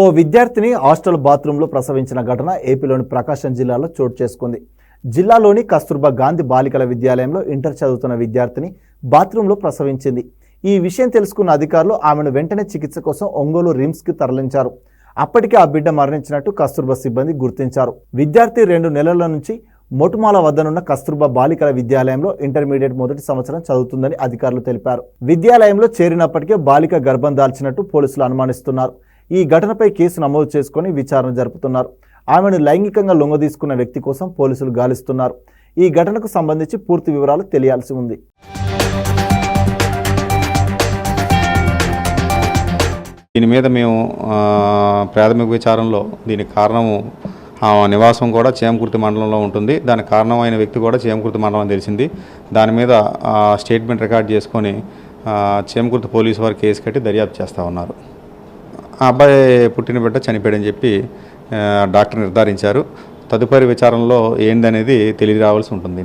ఓ విద్యార్థిని హాస్టల్ బాత్రూంలో ప్రసవించిన ఘటన ఏపీలోని ప్రకాశం జిల్లాలో చోటు చేసుకుంది. జిల్లాలోని కస్తూర్బా గాంధీ బాలికల విద్యాలయంలో ఇంటర్ చదువుతున్న విద్యార్థిని బాత్రూంలో ప్రసవించింది. ఈ విషయం తెలుసుకున్న అధికారులు ఆమెను వెంటనే చికిత్స కోసం ఒంగోలు రిమ్స్కి తరలించారు. అప్పటికే ఆ బిడ్డ మరణించినట్టు కస్తూర్బా సిబ్బంది గుర్తించారు. విద్యార్థి 2 నెలల నుంచి మొటుమాల వద్దనున్న కస్తూర్బా బాలికల విద్యాలయంలో ఇంటర్మీడియట్ మొదటి సంవత్సరం చదువుతుందని అధికారులు తెలిపారు. విద్యాలయంలో చేరినప్పటికే బాలిక గర్భం దాల్చినట్టు పోలీసులు అనుమానిస్తున్నారు. ఈ ఘటనపై కేసు నమోదు చేసుకుని విచారణ జరుపుతున్నారు. ఆమెను లైంగికంగా లొంగదీసుకున్న వ్యక్తి కోసం పోలీసులు గాలిస్తున్నారు. ఈ ఘటనకు సంబంధించి పూర్తి వివరాలు తెలియాల్సి ఉంది. దీని మీద మేము ప్రాథమిక విచారణలో దీనికి కారణము నివాసం కూడా చేమకుర్తి మండలంలో ఉంటుంది. దానికి కారణమైన వ్యక్తి కూడా చేమకుర్తి మండలం తెలిసింది. దాని మీద స్టేట్మెంట్ రికార్డ్ చేసుకొని చేమకుర్తి పోలీసు వారు కేసు కట్టి దర్యాప్తు చేస్తూ ఉన్నారు. ఆ అబ్బాయి పుట్టిన బిడ్డ చనిపోయాడని చెప్పి డాక్టర్ నిర్ధారించారు. తదుపరి విచారణలో ఏందనేది తెలియ రావాల్సి ఉంటుంది.